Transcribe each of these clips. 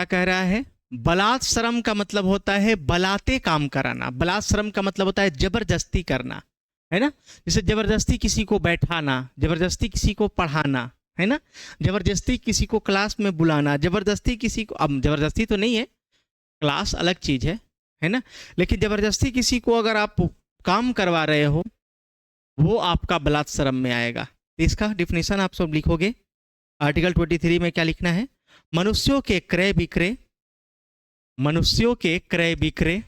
क्या कह रहा है? बलात् श्रम का मतलब होता है बलाते काम कराना। बलात् श्रम का मतलब होता है जबरदस्ती करना, है ना। जैसे जबरदस्ती किसी को बैठाना, जबरदस्ती किसी को पढ़ाना, है ना। जबरदस्ती किसी को क्लास में बुलाना, जबरदस्ती किसी को, अब जबरदस्ती तो नहीं है, क्लास अलग चीज है ना। लेकिन जबरदस्ती किसी को अगर आप काम करवा रहे हो, वो आपका बलात् श्रम में आएगा। इसका डिफिनेशन आप सब लिखोगे। आर्टिकल 23 में क्या लिखना है? मनुष्यों के क्रय विक्रय, मनुष्यों के क्रय विक्रय,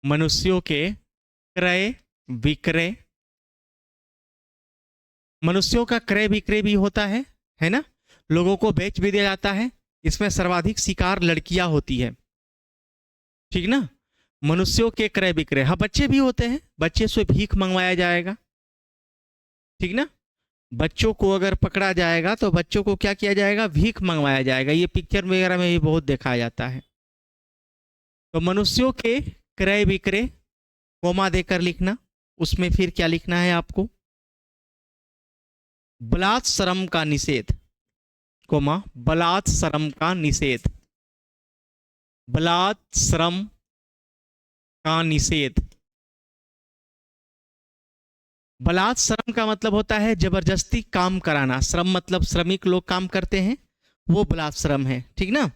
मनुष्यों के क्रय विक्रय, मनुष्यों का क्रय विक्रय भी होता है ना। लोगों को बेच भी दिया जाता है। इसमें सर्वाधिक शिकार लड़कियां होती है, ठीक ना। मनुष्यों के क्रय विक्रय, हाँ बच्चे भी होते हैं, बच्चे से भीख मंगवाया जाएगा, ठीक ना। बच्चों को अगर पकड़ा जाएगा तो बच्चों को क्या किया जाएगा? भीख मंगवाया जाएगा। ये पिक्चर वगैरह में भी बहुत देखा जाता है। तो मनुष्यों के क्रय विक्रय, कोमा देकर लिखना। उसमें फिर क्या लिखना है आपको? बलात् श्रम का निषेध, कोमा बलात् श्रम का निषेध, बलात् श्रम का निषेध। बलात् श्रम का मतलब होता है जबरदस्ती काम कराना। श्रम मतलब श्रमिक लोग काम करते हैं, वो बलात् श्रम है, ठीक ना।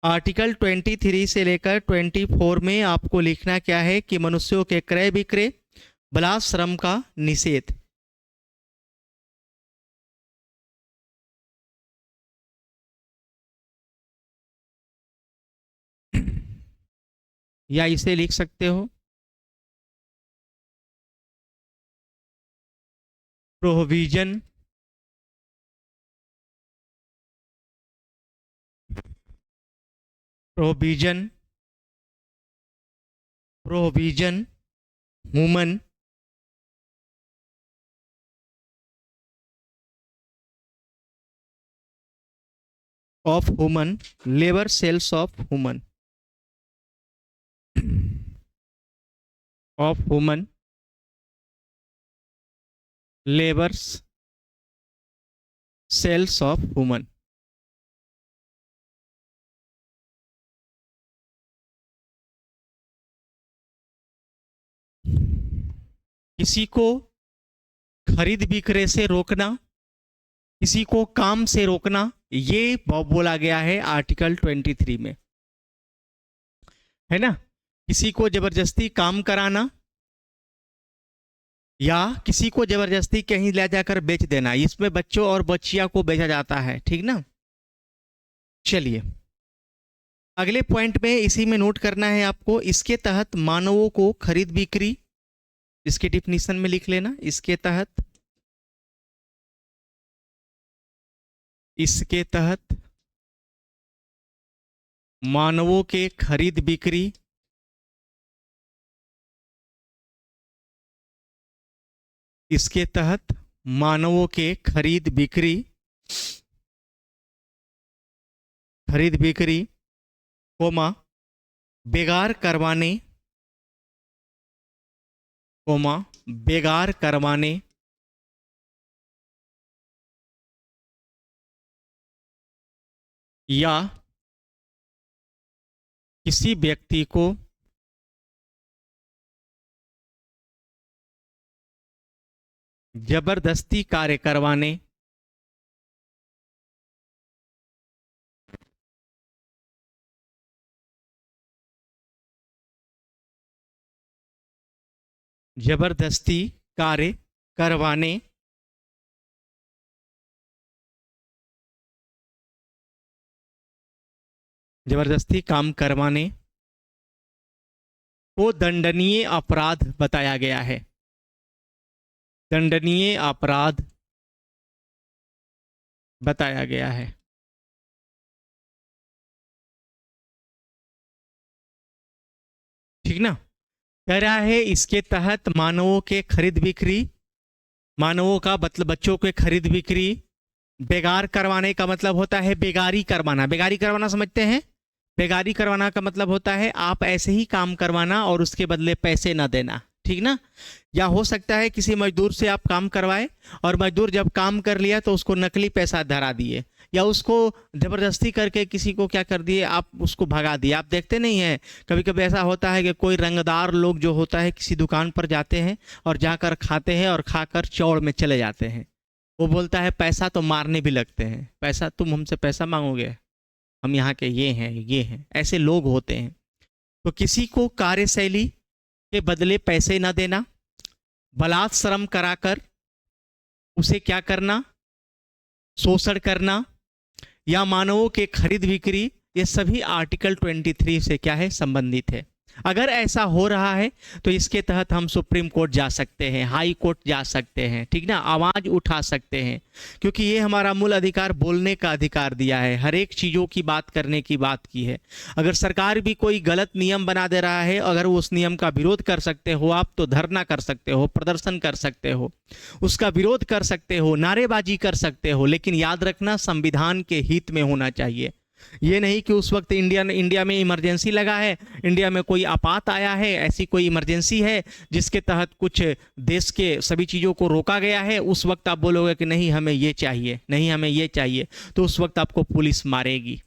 आर्टिकल 23 से लेकर 24 में आपको लिखना क्या है कि मनुष्यों के क्रय विक्रय, बलात् श्रम का निषेध। या इसे लिख सकते हो provision provision provision human of human labour sales of human of human labours sales of human. किसी को खरीद बिक्री से रोकना, किसी को काम से रोकना, ये बोला गया है आर्टिकल 23 में, है ना। किसी को जबरदस्ती काम कराना या किसी को जबरदस्ती कहीं ले जाकर बेच देना, इसमें बच्चों और बच्चियों को बेचा जाता है, ठीक ना। चलिए अगले पॉइंट में इसी में नोट करना है आपको। इसके तहत मानवों को खरीद बिक्री, इसके डिफिनीशन में लिख लेना। इसके तहत, इसके तहत मानवों के खरीद बिक्री, इसके तहत मानवों के खरीद बिक्री, खरीद बिक्री कोमा बेगार करवाने, कोमा बेगार करवाने, या किसी व्यक्ति को जबरदस्ती कार्य करवाने, जबरदस्ती कार्य करवाने, जबरदस्ती काम करवाने को दंडनीय अपराध बताया गया है। दंडनीय अपराध बताया गया है, ठीक ना। कह रहा है इसके तहत मानवों के खरीद बिक्री, मानवों का मतलब बच्चों के खरीद बिक्री, बेगार करवाने का मतलब होता है बेगारी करवाना। बेगारी करवाना समझते हैं? बेगारी करवाना का मतलब होता है आप ऐसे ही काम करवाना और उसके बदले पैसे ना देना, ठीक ना। या हो सकता है किसी मजदूर से आप काम करवाए और मजदूर जब काम कर लिया तो उसको नकली पैसा धरा दिए, या उसको ज़बरदस्ती करके किसी को क्या कर दिए, आप उसको भगा दिए। आप देखते नहीं हैं, कभी कभी ऐसा होता है कि कोई रंगदार लोग जो होता है किसी दुकान पर जाते हैं और जाकर खाते हैं और खाकर चौड़ में चले जाते हैं। वो बोलता है पैसा, तो मारने भी लगते हैं, पैसा, तुम हमसे पैसा मांगोगे, हम यहाँ के ये हैं, ऐसे लोग होते हैं। तो किसी को कार्यशैली के बदले पैसे ना देना, बलात् श्रम कराकर उसे क्या करना, शोषण करना, या मानवों के खरीद बिक्री, ये सभी आर्टिकल 23 से क्या है, संबंधित है। अगर ऐसा हो रहा है तो इसके तहत हम सुप्रीम कोर्ट जा सकते हैं, हाई कोर्ट जा सकते हैं, ठीक ना, आवाज उठा सकते हैं, क्योंकि ये हमारा मूल अधिकार, बोलने का अधिकार दिया है, हर एक चीज़ों की बात करने की बात की है। अगर सरकार भी कोई गलत नियम बना दे रहा है, अगर उस नियम का विरोध कर सकते हो आप, तो धरना कर सकते हो, प्रदर्शन कर सकते हो, उसका विरोध कर सकते हो, नारेबाजी कर सकते हो, लेकिन याद रखना संविधान के हित में होना चाहिए। ये नहीं कि उस वक्त इंडिया में इमरजेंसी लगा है, इंडिया में कोई आपात आया है, ऐसी कोई इमरजेंसी है जिसके तहत कुछ देश के सभी चीज़ों को रोका गया है, उस वक्त आप बोलोगे कि नहीं हमें ये चाहिए, नहीं हमें ये चाहिए, तो उस वक्त आपको पुलिस मारेगी,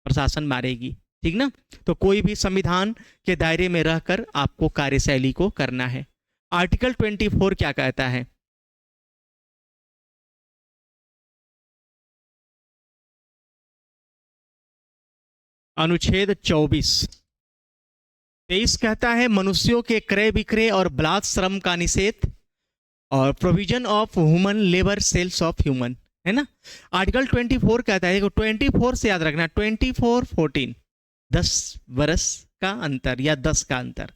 प्रशासन मारेगी, ठीक ना। तो कोई भी संविधान के दायरे में रहकर आपको कार्यशैली को करना है। आर्टिकल 24 क्या कहता है? अनुच्छेद 23 कहता है मनुष्यों के क्रय विक्रय और बलात् श्रम का निषेध, और provision of human labour sales of human, है ना। आर्टिकल 24 कहता है, 24 से याद रखना, 24-14, 10 वर्ष का अंतर या 10 का अंतर।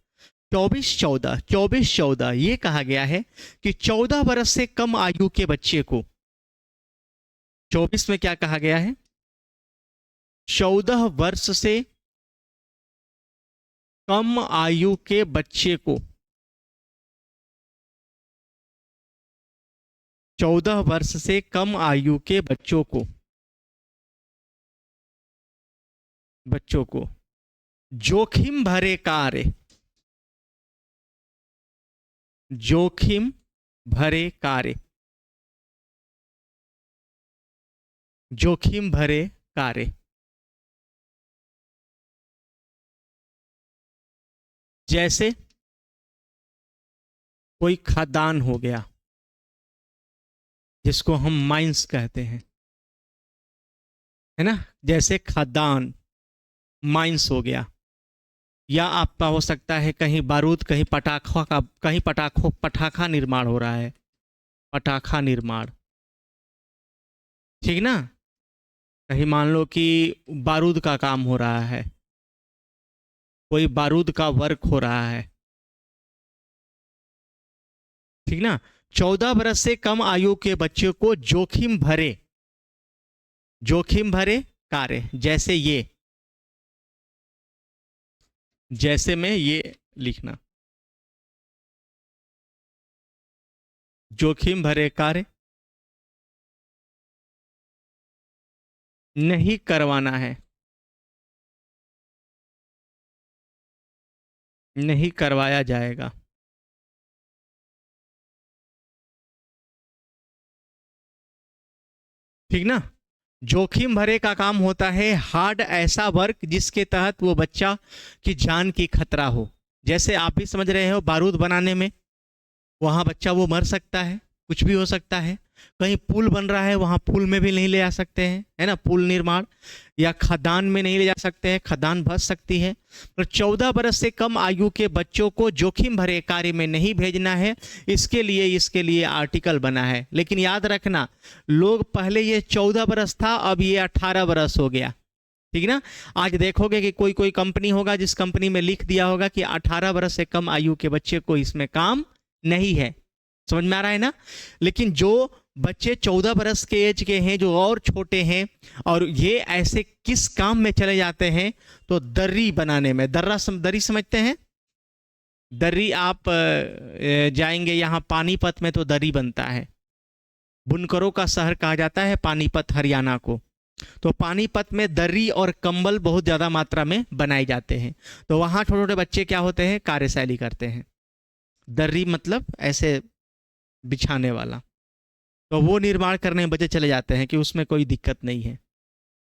24-14 ये कहा गया है कि 14 वर्ष से कम आयु के बच्चे को, 24 में क्या कहा गया है, 14 वर्ष से कम आयु के बच्चे को, 14 वर्ष से कम आयु के बच्चों को जोखिम भरे कार्य, जोखिम भरे कार्य, जोखिम भरे कार्य, जैसे कोई खदान हो गया जिसको हम माइंस कहते हैं, है ना, जैसे खदान, माइंस हो गया, या आपका हो सकता है कहीं बारूद, कहीं पटाखा निर्माण हो रहा है, पटाखा निर्माण, ठीक ना, कहीं मान लो कि बारूद का काम हो रहा है, कोई बारूद का वर्क हो रहा है, ठीक ना। 14 वर्ष से कम आयु के बच्चे को जोखिम भरे कार्य, जैसे में ये लिखना, जोखिम भरे कार्य नहीं करवाना है, नहीं करवाया जाएगा, ठीक ना। जोखिम भरे का काम होता है हार्ड, ऐसा वर्क जिसके तहत वो बच्चा की जान की खतरा हो। जैसे आप भी समझ रहे हो, बारूद बनाने में वहां बच्चा वो मर सकता है, कुछ भी हो सकता है। कहीं पुल बन रहा है, वहां पुल में भी नहीं ले जा सकते हैं, है ना, पुल निर्माण, या खदान में नहीं ले जा सकते हैं, खदान बच सकती है। तो 14 वर्ष से कम आयु के बच्चों को जोखिम भरे कार्य में नहीं भेजना है, इसके लिए आर्टिकल बना है। लेकिन याद रखना, लोग पहले ये 14 वर्ष था, अब ये 18 वर्ष हो गया, ठीक ना। आज देखोगे कि कोई कंपनी होगा जिस कंपनी में लिख दिया होगा कि 18 वर्ष से कम आयु के बच्चे को इसमें काम नहीं है। समझ में आ रहा है ना। लेकिन जो बच्चे 14 बरस के एज के हैं, जो और छोटे हैं, और ये ऐसे किस काम में चले जाते हैं, तो दर्री बनाने में, दर्री समझते हैं, दर्री, आप जाएंगे यहाँ पानीपत में तो दर्री बनता है, बुनकरों का शहर कहा जाता है पानीपत हरियाणा को। तो पानीपत में दर्री और कंबल बहुत ज़्यादा मात्रा में बनाए जाते हैं। तो वहाँ छोटे छोटे बच्चे क्या होते हैं, कार्यशैली करते हैं। दर्री मतलब ऐसे बिछाने वाला, तो वो निर्माण करने में बच्चे चले जाते हैं कि उसमें कोई दिक्कत नहीं है,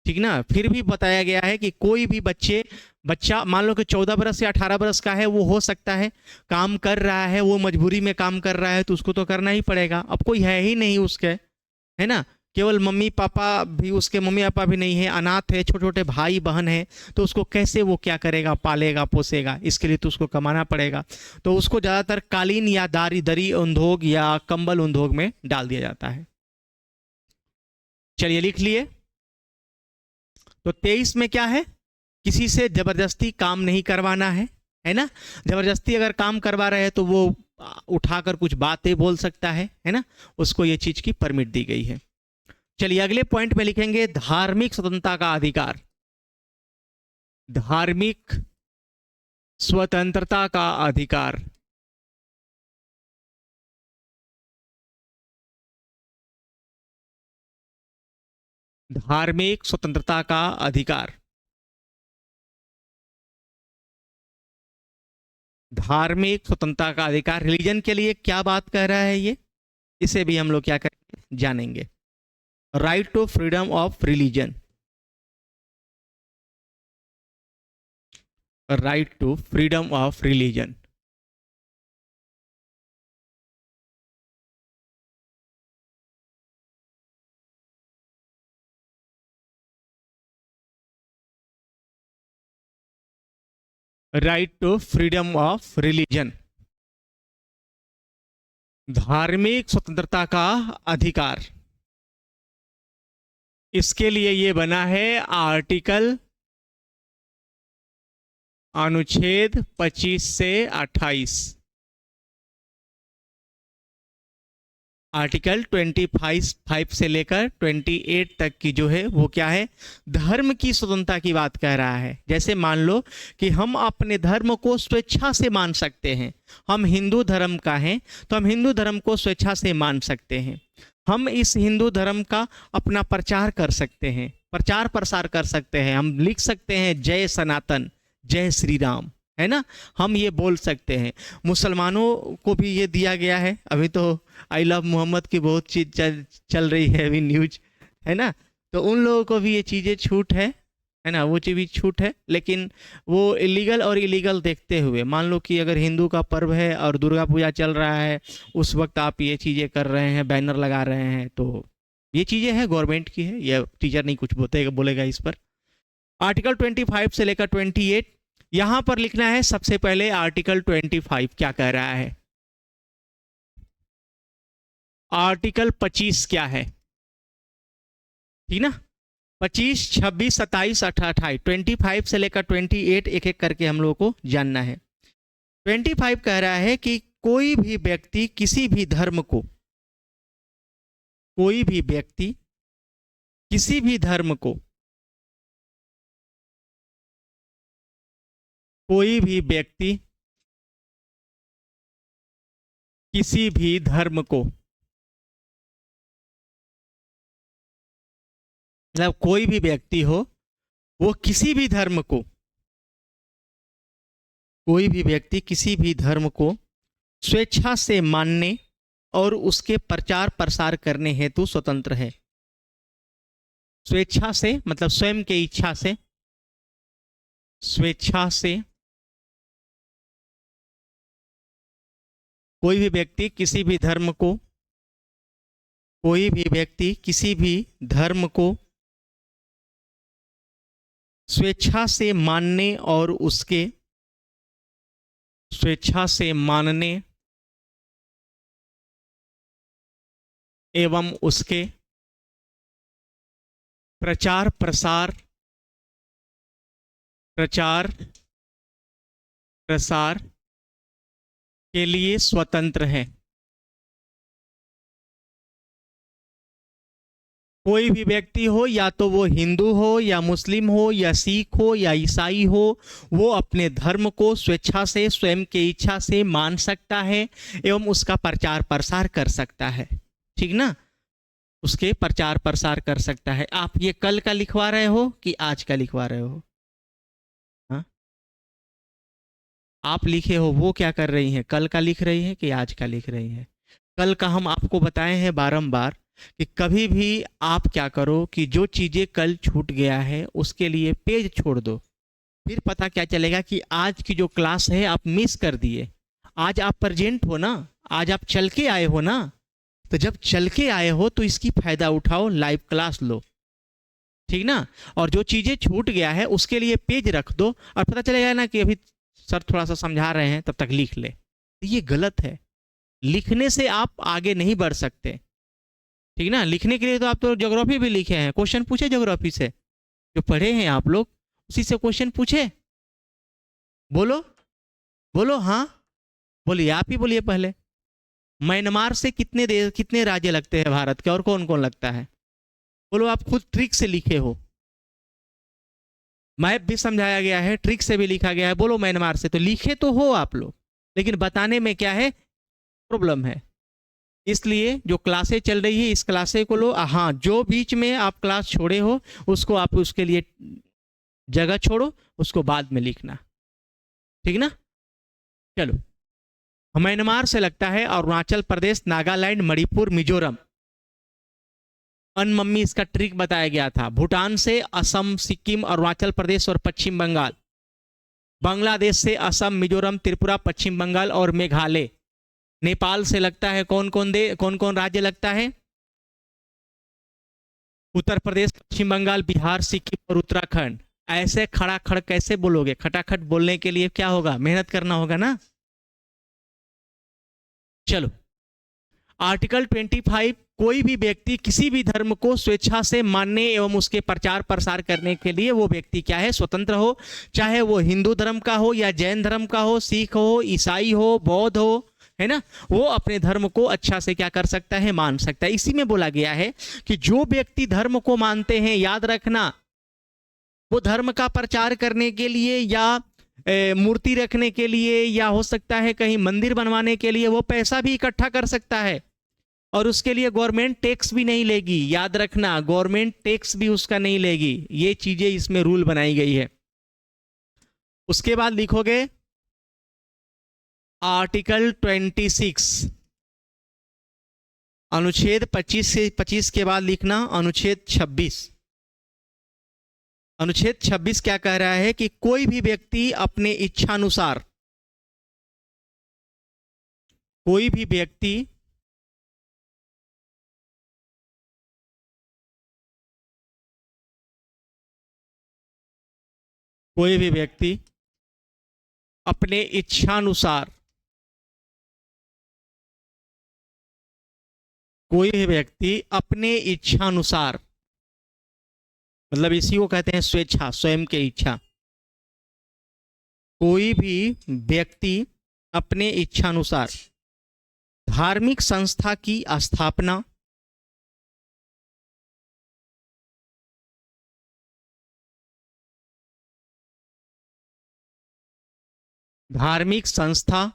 ठीक ना। फिर भी बताया गया है कि कोई भी बच्चा मान लो कि 14 बरस या 18 बरस का है, वो हो सकता है काम कर रहा है, वो मजबूरी में काम कर रहा है, तो उसको तो करना ही पड़ेगा। अब कोई है ही नहीं उसके, है ना, केवल मम्मी पापा भी, उसके मम्मी पापा भी नहीं है, अनाथ है, छोटे छोटे भाई बहन है, तो उसको कैसे वो क्या करेगा, पालेगा पोसेगा, इसके लिए तो उसको कमाना पड़ेगा। तो उसको ज़्यादातर कालीन या दरी उद्योग या कंबल उद्योग में डाल दिया जाता है। चलिए लिख लिए। तो 23 में क्या है, किसी से जबरदस्ती काम नहीं करवाना है ना। जबरदस्ती अगर काम करवा रहे हैं तो वो उठाकर कुछ बातें बोल सकता है ना, उसको ये चीज की परमिट दी गई है। चलिए अगले पॉइंट में लिखेंगे धार्मिक स्वतंत्रता का अधिकार। धार्मिक स्वतंत्रता का अधिकार। धार्मिक स्वतंत्रता का अधिकार। धार्मिक स्वतंत्रता का अधिकार रिलीजन के लिए क्या बात कह रहा है ये, इसे भी हम लोग क्या करेंगे, जानेंगे। Right to freedom of religion. Right to freedom of religion. Right to freedom of religion. धार्मिक स्वतंत्रता का अधिकार, इसके लिए ये बना है आर्टिकल अनुच्छेद 25 से 28। आर्टिकल 25 से लेकर 28 तक की जो है वो क्या है, धर्म की स्वतंत्रता की बात कह रहा है। जैसे मान लो कि हम अपने धर्म को स्वेच्छा से मान सकते हैं। हम हिंदू धर्म का हैं तो हम हिंदू धर्म को स्वेच्छा से मान सकते हैं। हम इस हिंदू धर्म का अपना प्रचार कर सकते हैं, प्रचार प्रसार कर सकते हैं। हम लिख सकते हैं जय सनातन, जय श्री राम, है ना, हम ये बोल सकते हैं। मुसलमानों को भी ये दिया गया है। अभी तो आई लव मोहम्मद की बहुत चीज चल रही है अभी न्यूज, है ना, तो उन लोगों को भी ये चीज़ें छूट है ना, वो चीज़ भी छूट है। लेकिन वो इलीगल और इलीगल देखते हुए, मान लो कि अगर हिंदू का पर्व है और दुर्गा पूजा चल रहा है, उस वक्त आप ये चीज़ें कर रहे हैं, बैनर लगा रहे हैं, तो ये चीज़ें हैं, गवर्नमेंट की है, ये टीचर नहीं कुछ बोलेगा इस पर। आर्टिकल 25 से लेकर 28, यहां पर लिखना है सबसे पहले आर्टिकल 25 क्या कह रहा है। आर्टिकल 25 क्या है, ठीक ना, 25, 26, 27, 28, 25 से लेकर 28 एक एक करके हम लोगों को जानना है। 25 कह रहा है कि कोई भी व्यक्ति किसी भी धर्म को, कोई भी व्यक्ति किसी भी धर्म को, कोई भी व्यक्ति किसी भी धर्म को, मतलब कोई भी व्यक्ति हो वो किसी भी धर्म को, कोई भी व्यक्ति किसी भी धर्म को स्वेच्छा से मानने और उसके प्रचार प्रसार करने हेतु स्वतंत्र है। स्वेच्छा से मतलब स्वयं के इच्छा से, स्वेच्छा से कोई भी व्यक्ति किसी भी धर्म को, कोई भी व्यक्ति किसी भी धर्म को स्वेच्छा से मानने और उसके, स्वेच्छा से मानने एवं उसके प्रचार प्रसार के लिए स्वतंत्र है। कोई भी व्यक्ति हो, या तो वो हिंदू हो या मुस्लिम हो या सिख हो या ईसाई हो, वो अपने धर्म को स्वेच्छा से, स्वयं की इच्छा से मान सकता है एवं उसका प्रचार प्रसार कर सकता है, ठीक ना, उसके प्रचार प्रसार कर सकता है। आप ये कल का लिखवा रहे हो कि आज का लिखवा रहे हो? हाँ, आप लिखे हो वो क्या कर रही हैं, कल का लिख रही हैं कि आज का लिख रही हैं? कल का हम आपको बताए हैं बारंबार कि कभी भी आप क्या करो कि जो चीज़ें कल छूट गया है उसके लिए पेज छोड़ दो। फिर पता क्या चलेगा कि आज की जो क्लास है आप मिस कर दिए। आज आप प्रेजेंट हो ना, आज आप चल के आए हो ना, तो जब चल के आए हो तो इसकी फायदा उठाओ, लाइव क्लास लो, ठीक ना। और जो चीज़ें छूट गया है उसके लिए पेज रख दो, और पता चलेगा ना कि अभी सर थोड़ा सा समझा रहे हैं, तब तक लिख ले। ये गलत है। लिखने से आप आगे नहीं बढ़ सकते, ठीक ना। लिखने के लिए तो आप तो ज्योग्राफी भी लिखे हैं, क्वेश्चन पूछे ज्योग्राफी से, जो पढ़े हैं आप लोग उसी से क्वेश्चन पूछे। बोलो बोलो, हाँ बोलिए, आप ही बोलिए पहले। म्यांमार से कितने देश, कितने राज्य लगते हैं भारत के, और कौन कौन लगता है? बोलो, आप खुद ट्रिक से लिखे हो, मैप भी समझाया गया है, ट्रिक से भी लिखा गया है। बोलो म्यांमार से, तो लिखे तो हो आप लोग, लेकिन बताने में क्या है, प्रॉब्लम है। इसलिए जो क्लासें चल रही है इस क्लासे को लो। हाँ, जो बीच में आप क्लास छोड़े हो उसको आप उसके लिए जगह छोड़ो, उसको बाद में लिखना, ठीक ना। चलो, म्यांमार से लगता है अरुणाचल प्रदेश, नागालैंड, मणिपुर, मिजोरम। अनमम्मी इसका ट्रिक बताया गया था। भूटान से असम, सिक्किम, अरुणाचल प्रदेश और पश्चिम बंगाल। बांग्लादेश से असम, मिजोरम, त्रिपुरा, पश्चिम बंगाल और मेघालय। नेपाल से लगता है कौन कौन राज्य लगता है? उत्तर प्रदेश, पश्चिम बंगाल, बिहार, सिक्किम और उत्तराखंड। ऐसे खड़ाखड़ कैसे बोलोगे? खटाखट बोलने के लिए क्या होगा, मेहनत करना होगा ना। चलो, आर्टिकल 25, कोई भी व्यक्ति किसी भी धर्म को स्वेच्छा से मानने एवं उसके प्रचार प्रसार करने के लिए वो व्यक्ति क्या है, स्वतंत्र हो। चाहे वो हिंदू धर्म का हो या जैन धर्म का हो, सिख हो, ईसाई हो, बौद्ध हो, है ना, वो अपने धर्म को अच्छा से क्या कर सकता है, मान सकता है। इसी में बोला गया है कि जो व्यक्ति धर्म को मानते हैं, याद रखना, वो धर्म का प्रचार करने के लिए या मूर्ति रखने के लिए या हो सकता है कहीं मंदिर बनवाने के लिए वो पैसा भी इकट्ठा कर सकता है, और उसके लिए गवर्नमेंट टैक्स भी नहीं लेगी। याद रखना, गवर्नमेंट टैक्स भी उसका नहीं लेगी। ये चीजें इसमें रूल बनाई गई है। उसके बाद लिखोगे आर्टिकल 26, अनुच्छेद 25 के बाद लिखना अनुच्छेद 26। अनुच्छेद 26 क्या कह रहा है कि कोई भी व्यक्ति अपने इच्छानुसार, कोई भी व्यक्ति अपने इच्छानुसार, कोई भी व्यक्ति अपने इच्छानुसार, मतलब इसी को कहते हैं स्वेच्छा, स्वयं की इच्छा। कोई भी व्यक्ति अपने इच्छानुसार धार्मिक संस्था की स्थापना, धार्मिक संस्था,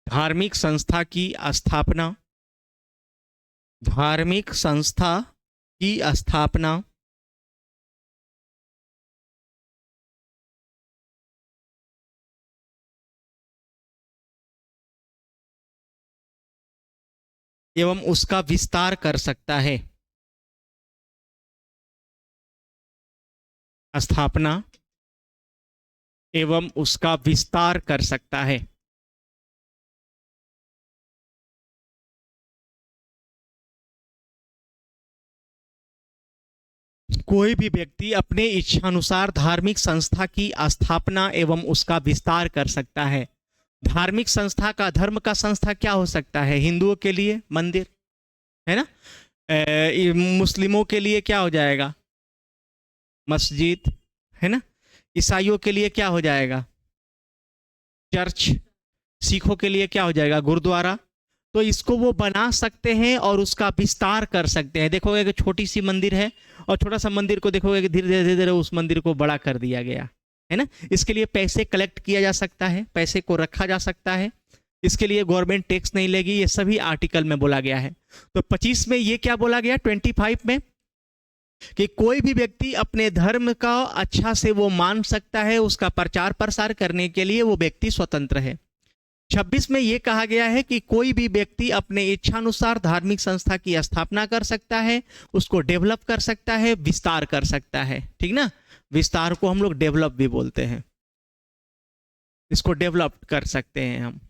धार्मिक संस्था की स्थापना, धार्मिक संस्था की स्थापना एवं उसका विस्तार कर सकता है। स्थापना एवं उसका विस्तार कर सकता है। कोई भी व्यक्ति अपने इच्छानुसार धार्मिक संस्था की स्थापना एवं उसका विस्तार कर सकता है। धार्मिक संस्था का, धर्म का संस्था क्या हो सकता है? हिंदुओं के लिए मंदिर, है ना। मुस्लिमों के लिए क्या हो जाएगा? मस्जिद, है ना। ईसाइयों के लिए क्या हो जाएगा? चर्च। सिखों के लिए क्या हो जाएगा? गुरुद्वारा। तो इसको वो बना सकते हैं और उसका विस्तार कर सकते हैं। देखोगे कि छोटी सी मंदिर है और छोटा सा मंदिर को देखोगे कि धीरे धीरे धीरे उस मंदिर को बड़ा कर दिया गया है ना। इसके लिए पैसे कलेक्ट किया जा सकता है, पैसे को रखा जा सकता है, इसके लिए गवर्नमेंट टैक्स नहीं लेगी। ये सभी आर्टिकल में बोला गया है। तो 25 में ये क्या बोला गया, 25 में, कि कोई भी व्यक्ति अपने धर्म का अच्छा से वो मान सकता है, उसका प्रचार प्रसार करने के लिए वो व्यक्ति स्वतंत्र है। 26 में ये कहा गया है कि कोई भी व्यक्ति अपने इच्छानुसार धार्मिक संस्था की स्थापना कर सकता है, उसको डेवलप कर सकता है, विस्तार कर सकता है। ठीक ना, विस्तार को हम लोग डेवलप भी बोलते हैं, इसको डेवलप कर सकते हैं हम।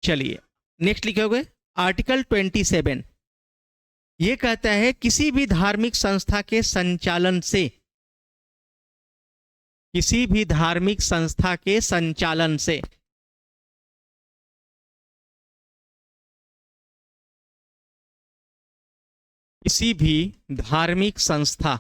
चलिए नेक्स्ट लिखोगे आर्टिकल 27। ये कहता है किसी भी धार्मिक संस्था के संचालन से, किसी भी धार्मिक संस्था के संचालन से किसी भी धार्मिक संस्था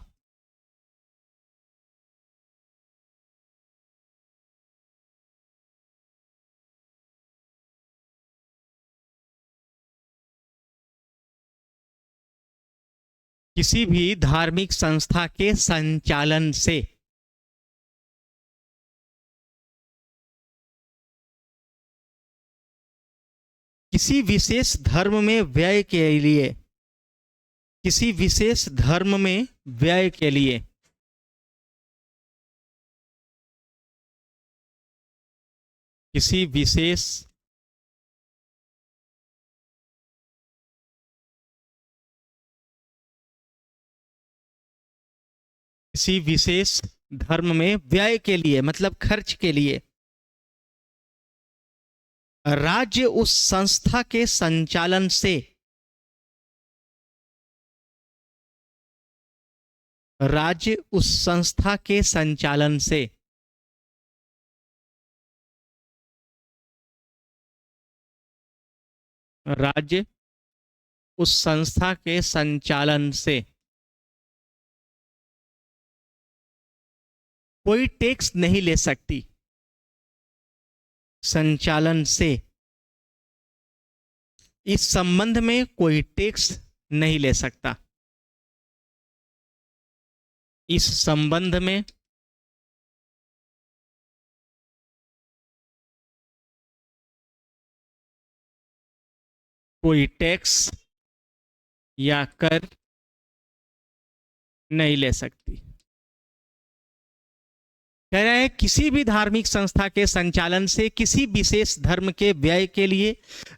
किसी भी धार्मिक संस्था के संचालन से किसी विशेष धर्म में व्यय के लिए, किसी विशेष धर्म में व्यय के लिए किसी विशेष किसी विशेष धर्म में व्यय के लिए मतलब खर्च के लिए राज्य उस संस्था के संचालन से, राज्य उस संस्था के संचालन से राज्य उस संस्था के संचालन से कोई टैक्स नहीं ले सकती, संचालन से इस संबंध में कोई टैक्स नहीं ले सकता, इस संबंध में कोई टैक्स या कर नहीं ले सकती। कह रहा है किसी भी धार्मिक संस्था के संचालन से किसी विशेष धर्म के व्यय के लिए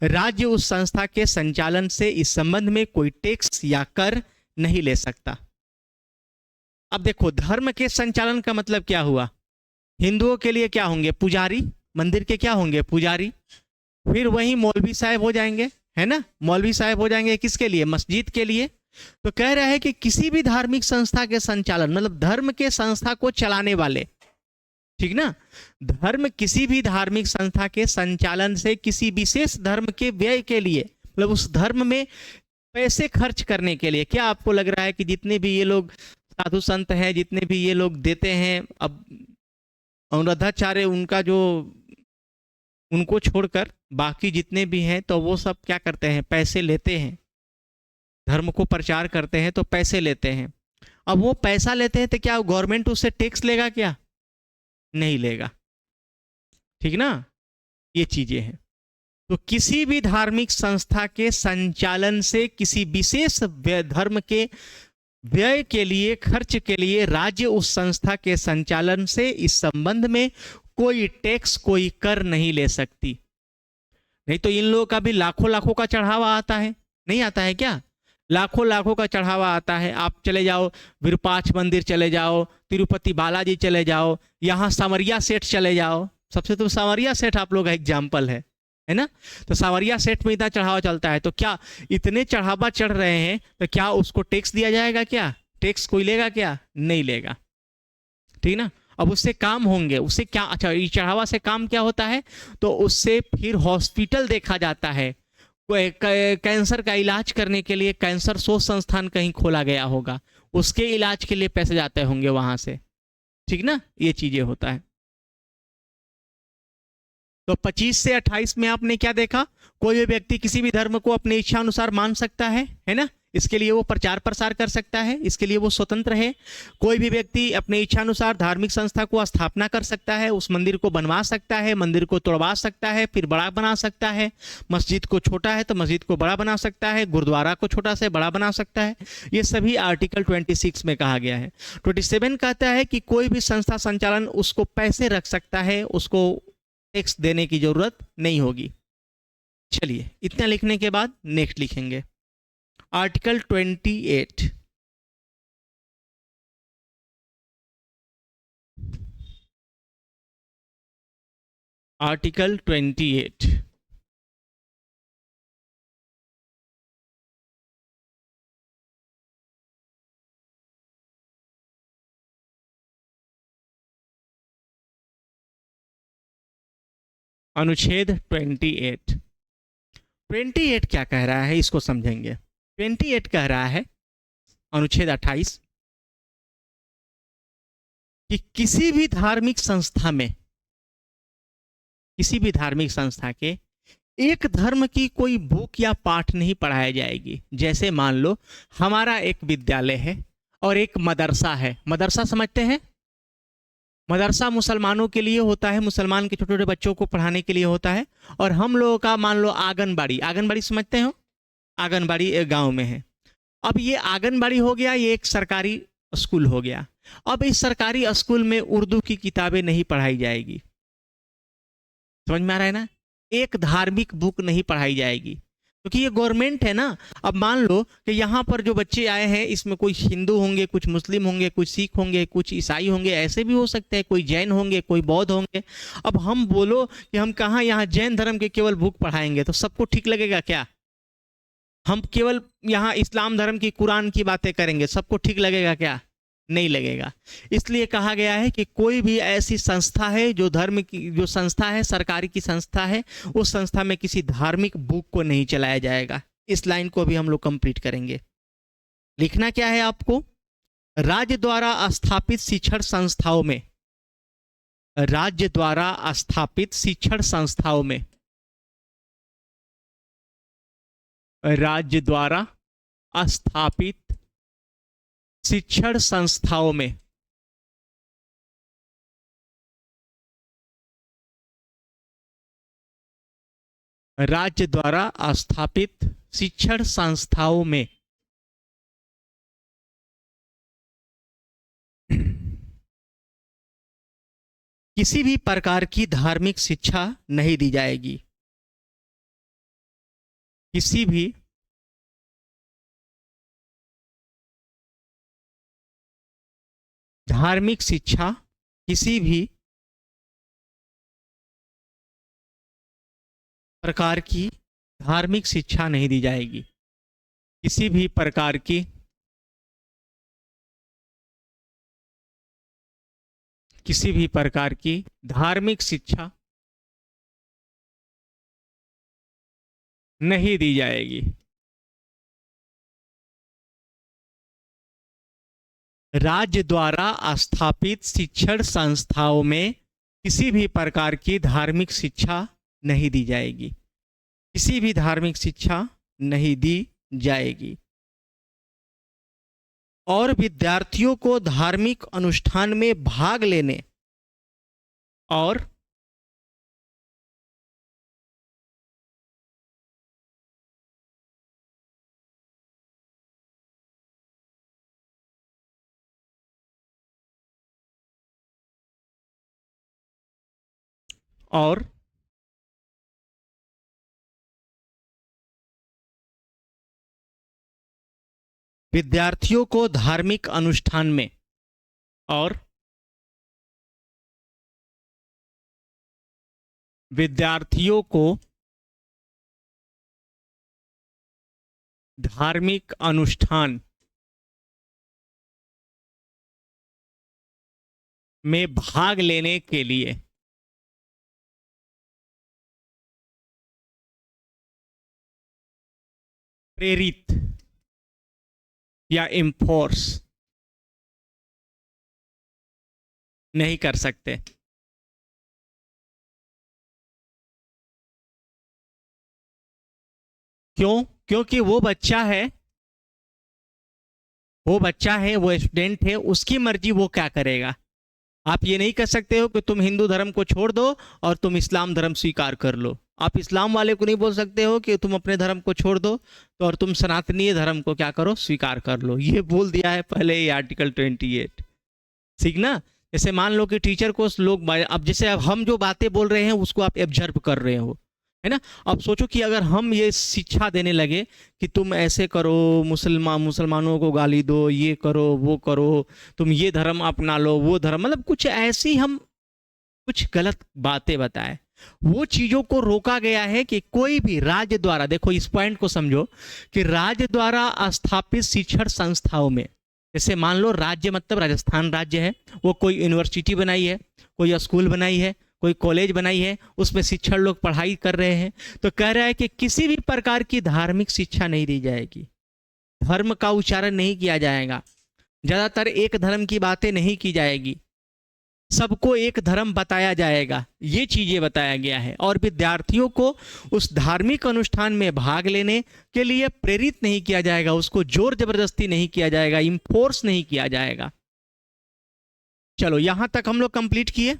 राज्य उस संस्था के संचालन से इस संबंध में कोई टैक्स या कर नहीं ले सकता। अब देखो धर्म के संचालन का मतलब क्या हुआ, हिंदुओं के लिए क्या होंगे, पुजारी, मंदिर के क्या होंगे, पुजारी, फिर वही मौलवी साहब हो जाएंगे, है ना, मौलवी साहब हो जाएंगे किसके लिए, मस्जिद के लिए। तो कह रहा है कि किसी भी धार्मिक संस्था के संचालन मतलब धर्म के संस्था को चलाने वाले, ठीक ना, धर्म किसी भी धार्मिक संस्था के संचालन से किसी विशेष धर्म के व्यय के लिए मतलब उस धर्म में पैसे खर्च करने के लिए। क्या आपको लग रहा है कि जितने भी ये लोग साधु संत हैं, जितने भी ये लोग देते हैं, अब अनुराधाचार्य उनका जो उनको छोड़कर बाकी जितने भी हैं तो वो सब क्या करते हैं, पैसे लेते हैं, धर्म को प्रचार करते हैं तो पैसे लेते हैं। अब वो पैसा लेते हैं तो क्या गवर्नमेंट उससे टैक्स लेगा, क्या नहीं लेगा, ठीक ना, ये चीजें हैं। तो किसी भी धार्मिक संस्था के संचालन से किसी विशेष धर्म के व्यय के लिए, खर्च के लिए राज्य उस संस्था के संचालन से इस संबंध में कोई टैक्स, कोई कर नहीं ले सकती। नहीं तो इन लोगों का भी लाखों लाखों का चढ़ावा आता है, नहीं आता है क्या, लाखों लाखों का चढ़ावा आता है। आप चले जाओ विरूपाक्ष मंदिर चले जाओ, तिरुपति बालाजी चले जाओ, यहाँ सांवरिया सेठ चले जाओ, सबसे तो सांवरिया सेठ आप लोग का एग्जाम्पल है ना। तो सांवरिया सेठ में इतना चढ़ावा चलता है तो क्या इतने चढ़ावा चढ़ रहे हैं तो क्या उसको टैक्स दिया जाएगा, क्या टैक्स कोई लेगा, क्या नहीं लेगा, ठीक ना। अब उससे काम होंगे, उससे क्या, अच्छा ये चढ़ावा से काम क्या होता है, तो उससे फिर हॉस्पिटल देखा जाता है, कैंसर का इलाज करने के लिए कैंसर शोध संस्थान कहीं खोला गया होगा, उसके इलाज के लिए पैसे जाते होंगे वहां से, ठीक ना, ये चीजें होता है। तो 25 से 28 में आपने क्या देखा, कोई भी व्यक्ति किसी भी धर्म को अपने इच्छा अनुसार मान सकता है ना, इसके लिए वो प्रचार प्रसार कर सकता है, इसके लिए वो स्वतंत्र है। कोई भी व्यक्ति अपने इच्छा अनुसार धार्मिक संस्था को स्थापना कर सकता है, उस मंदिर को बनवा सकता है, मंदिर को तोड़वा सकता है, फिर बड़ा बना सकता है, मस्जिद को छोटा है तो मस्जिद को बड़ा बना सकता है, गुरुद्वारा को छोटा से बड़ा बना सकता है। ये सभी आर्टिकल 26 में कहा गया है। 27 कहता है कि कोई भी संस्था संचालन उसको पैसे रख सकता है, उसको टेक्स्ट देने की जरूरत नहीं होगी। चलिए, इतना लिखने के बाद नेक्स्ट लिखेंगे आर्टिकल 28। आर्टिकल 28 अनुच्छेद 28 क्या कह रहा है इसको समझेंगे। 28 कह रहा है अनुच्छेद 28 कि किसी भी धार्मिक संस्था में, किसी भी धार्मिक संस्था के एक धर्म की कोई बुक या पाठ नहीं पढ़ाई जाएगी। जैसे मान लो हमारा एक विद्यालय है और एक मदरसा है। मदरसा समझते हैं? मदरसा मुसलमानों के लिए होता है, मुसलमान के छोटे छोटे बच्चों को पढ़ाने के लिए होता है। और हम लोगों का मान लो आंगनबाड़ी, आंगनबाड़ी समझते हो? आंगनबाड़ी एक गांव में है। अब ये आंगनबाड़ी हो गया, ये एक सरकारी स्कूल हो गया। अब इस सरकारी स्कूल में उर्दू की किताबें नहीं पढ़ाई जाएगी। समझ में आ रहा है ना? एक धार्मिक बुक नहीं पढ़ाई जाएगी क्योंकि ये गवर्नमेंट है ना। अब मान लो कि यहाँ पर जो बच्चे आए हैं इसमें कुछ हिंदू होंगे, कुछ मुस्लिम होंगे, कुछ सिख होंगे, कुछ ईसाई होंगे, ऐसे भी हो सकते हैं, कोई जैन होंगे, कोई बौद्ध होंगे। अब हम बोलो कि हम कहाँ यहाँ जैन धर्म के केवल बुक पढ़ाएंगे तो सबको ठीक लगेगा क्या? हम केवल यहाँ इस्लाम धर्म की कुरान की बातें करेंगे, सबको ठीक लगेगा क्या? नहीं लगेगा। इसलिए कहा गया है कि कोई भी ऐसी संस्था है जो धर्म की जो संस्था है, सरकारी की संस्था है, उस संस्था में किसी धार्मिक बुक को नहीं चलाया जाएगा। इस लाइन को भी हम लोग कंप्लीट करेंगे। लिखना क्या है आपको? राज्य द्वारा स्थापित शिक्षण संस्थाओं में, राज्य द्वारा स्थापित शिक्षण संस्थाओं में, राज्य द्वारा स्थापित शिक्षण संस्थाओं में राज्य द्वारा स्थापित शिक्षण संस्थाओं में किसी भी प्रकार की धार्मिक शिक्षा नहीं दी जाएगी। किसी भी धार्मिक शिक्षा, किसी भी प्रकार की धार्मिक शिक्षा नहीं दी जाएगी। किसी भी प्रकार की धार्मिक शिक्षा नहीं दी जाएगी। राज्य द्वारा स्थापित शिक्षण संस्थाओं में किसी भी प्रकार की धार्मिक शिक्षा नहीं दी जाएगी। किसी भी धार्मिक शिक्षा नहीं दी जाएगी। और विद्यार्थियों को धार्मिक अनुष्ठान में भाग लेने और विद्यार्थियों को धार्मिक अनुष्ठान में और विद्यार्थियों को धार्मिक अनुष्ठान में भाग लेने के लिए प्रेरित या इम्फोर्स नहीं कर सकते। क्यों? क्योंकि वो बच्चा है, वो स्टूडेंट है, उसकी मर्जी वो क्या करेगा। आप ये नहीं कर सकते हो कि तुम हिंदू धर्म को छोड़ दो और तुम इस्लाम धर्म स्वीकार कर लो। आप इस्लाम वाले को नहीं बोल सकते हो कि तुम अपने धर्म को छोड़ दो तो और तुम सनातनीय धर्म को क्या करो, स्वीकार कर लो। ये बोल दिया है पहले ही आर्टिकल 28। ठीक ना? जैसे मान लो कि टीचर को लोग अब जैसे अब हम जो बातें बोल रहे हैं उसको आप ऑब्जर्व कर रहे हो, है ना। अब सोचो कि अगर हम ये शिक्षा देने लगे कि तुम ऐसे करो, मुसलमानों को गाली दो, ये करो वो करो, तुम ये धर्म अपना लो वो धर्म, मतलब कुछ ऐसी हम कुछ गलत बातें बताए, वो चीजों को रोका गया है कि कोई भी राज्य द्वारा, देखो इस पॉइंट को समझो, कि राज्य द्वारा स्थापित शिक्षण संस्थाओं में, जैसे मान लो राज्य मतलब राजस्थान राज्य है, वो कोई यूनिवर्सिटी बनाई है, कोई स्कूल बनाई है, कोई कॉलेज बनाई है, उसमें शिक्षण लोग पढ़ाई कर रहे हैं, तो कह रहा है कि किसी भी प्रकार की धार्मिक शिक्षा नहीं दी जाएगी, धर्म का उच्चारण नहीं किया जाएगा, ज्यादातर एक धर्म की बातें नहीं की जाएगी, सबको एक धर्म बताया जाएगा, ये चीजें बताया गया है। और विद्यार्थियों को उस धार्मिक अनुष्ठान में भाग लेने के लिए प्रेरित नहीं किया जाएगा, उसको जोर जबरदस्ती नहीं किया जाएगा, इंफोर्स नहीं किया जाएगा। चलो यहां तक हम लोग कंप्लीट किए।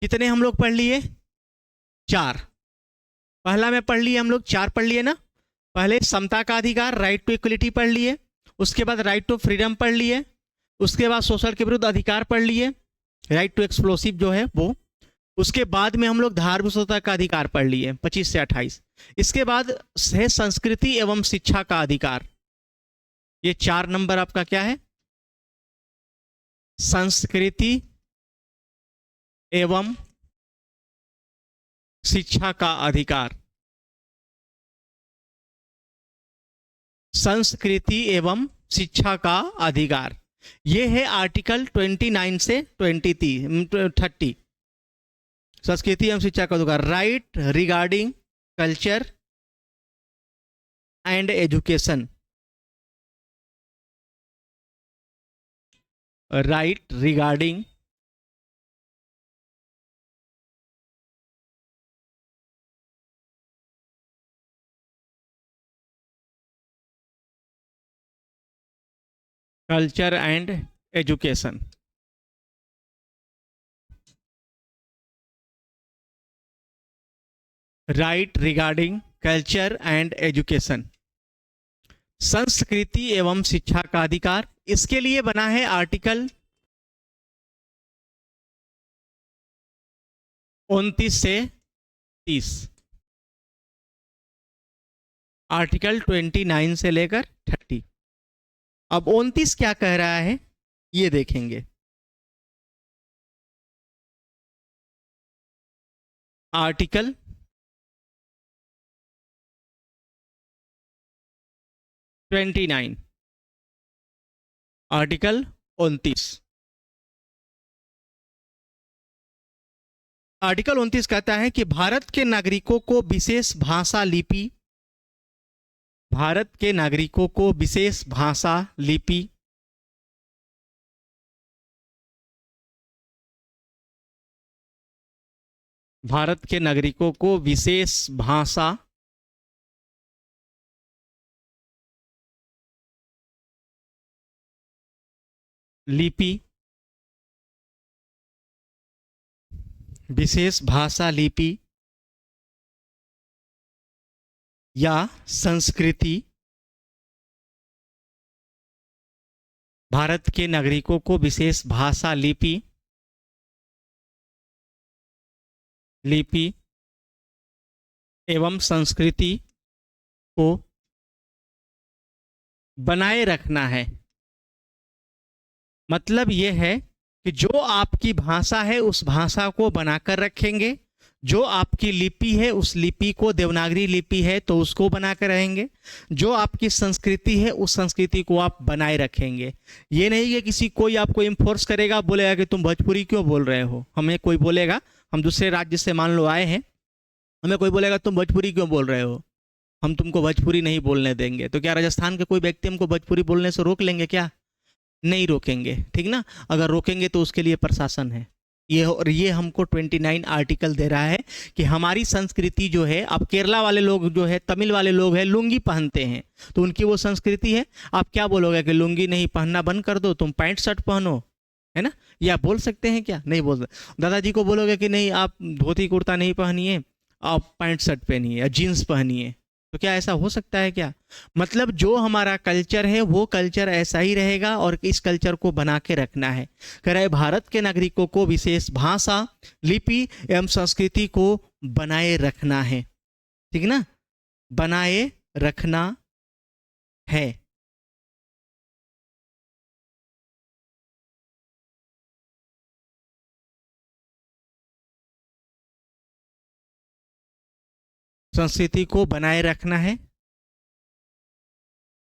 कितने हम लोग पढ़ लिए? 4। पहला में पढ़ लिए हम लोग, 4 पढ़ लिए ना। पहले समता का अधिकार, राइट टू इक्वलिटी पढ़ लिए, उसके बाद राइट टू फ्रीडम पढ़ लिए, उसके बाद शोषण के विरुद्ध अधिकार पढ़ लिए, राइट टू एक्सप्लोसिव जो है वो, उसके बाद में हम लोग धार्मिक स्वतंत्रता का अधिकार पढ़ लिए 25 से 28। इसके बाद है संस्कृति एवं शिक्षा का अधिकार, ये 4 नंबर आपका क्या है? संस्कृति एवं शिक्षा का अधिकार, संस्कृति एवं शिक्षा का अधिकार, ये है आर्टिकल 29 से 30। संस्कृति एवं शिक्षा का अधिकार, right regarding culture and education, right regarding culture and education. Right regarding culture and education, संस्कृति एवं शिक्षा का अधिकार, इसके लिए बना है आर्टिकल 29 से 30, आर्टिकल 29 से लेकर 30। अब 29 क्या कह रहा है ये देखेंगे। आर्टिकल 29, आर्टिकल 29, आर्टिकल 29 कहता है कि भारत के नागरिकों को विशेष भाषा लिपि, भारत के नागरिकों को विशेष भाषा लिपि, भारत के नागरिकों को विशेष भाषा लिपि, विशेष भाषा लिपि या संस्कृति, भारत के नागरिकों को विशेष भाषा लिपि एवं संस्कृति को बनाए रखना है। मतलब यह है कि जो आपकी भाषा है उस भाषा को बनाकर रखेंगे, जो आपकी लिपि है उस लिपि को, देवनागरी लिपि है तो उसको बनाकर रहेंगे, जो आपकी संस्कृति है उस संस्कृति को आप बनाए रखेंगे। ये नहीं कि किसी कोई आपको इन्फोर्स करेगा, बोलेगा कि तुम भोजपुरी क्यों बोल रहे हो। हमें कोई बोलेगा, हम दूसरे राज्य से मान लो आए हैं, हमें कोई बोलेगा तुम भोजपुरी क्यों बोल रहे हो, हम तुमको भोजपुरी नहीं बोलने देंगे। तो क्या राजस्थान के कोई व्यक्ति हमको भोजपुरी बोलने से रोक लेंगे क्या? नहीं रोकेंगे, ठीक ना। अगर रोकेंगे तो उसके लिए प्रशासन है। ये हमको 29 आर्टिकल दे रहा है कि हमारी संस्कृति जो है, अब केरला वाले लोग जो है, तमिल वाले लोग हैं, लुंगी पहनते हैं, तो उनकी वो संस्कृति है। आप क्या बोलोगे कि लुंगी नहीं पहनना बंद कर दो, तुम पैंट शर्ट पहनो, है ना? या बोल सकते हैं क्या? नहीं बोल सकते। दादाजी को बोलोगे कि नहीं आप धोती कुर्ता नहीं पहनिए, आप पैंट शर्ट पहनिए या जीन्स पहनिए, तो क्या ऐसा हो सकता है क्या? मतलब जो हमारा कल्चर है वो कल्चर ऐसा ही रहेगा और इस कल्चर को बना के रखना है। कह रहा है भारत के नागरिकों को विशेष भाषा, लिपि एवं संस्कृति को बनाए रखना है। ठीक ना, बनाए रखना है। संस्कृति को बनाए रखना है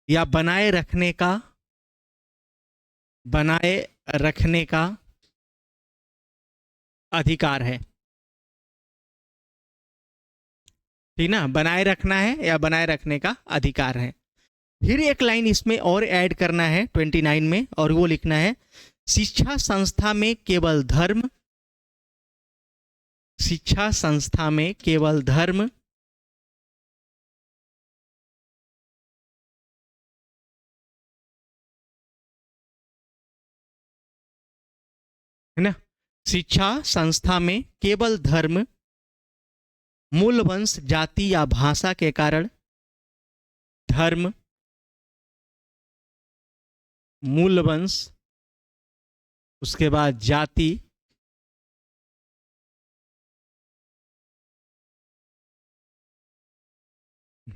या बनाए रखने का अधिकार है। ठीक ना, बनाए रखना है या बनाए रखने का अधिकार है। फिर एक लाइन इसमें और ऐड करना है 29 में, और वो लिखना है शिक्षा संस्था में केवल धर्म, शिक्षा संस्था में केवल धर्म, है ना, शिक्षा संस्था में केवल धर्म, मूल वंश, जाति या भाषा के कारण, धर्म, मूल वंश, उसके बाद जाति,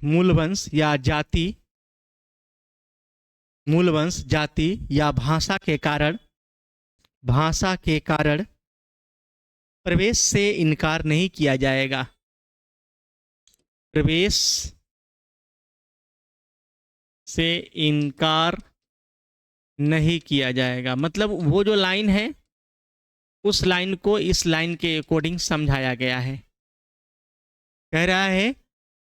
मूल वंश या जाति, मूल वंश, जाति या भाषा के कारण, भाषा के कारण प्रवेश से इनकार नहीं किया जाएगा। प्रवेश से इनकार नहीं किया जाएगा। मतलब वो जो लाइन है उस लाइन को इस लाइन के अकॉर्डिंग समझाया गया है। कह रहा है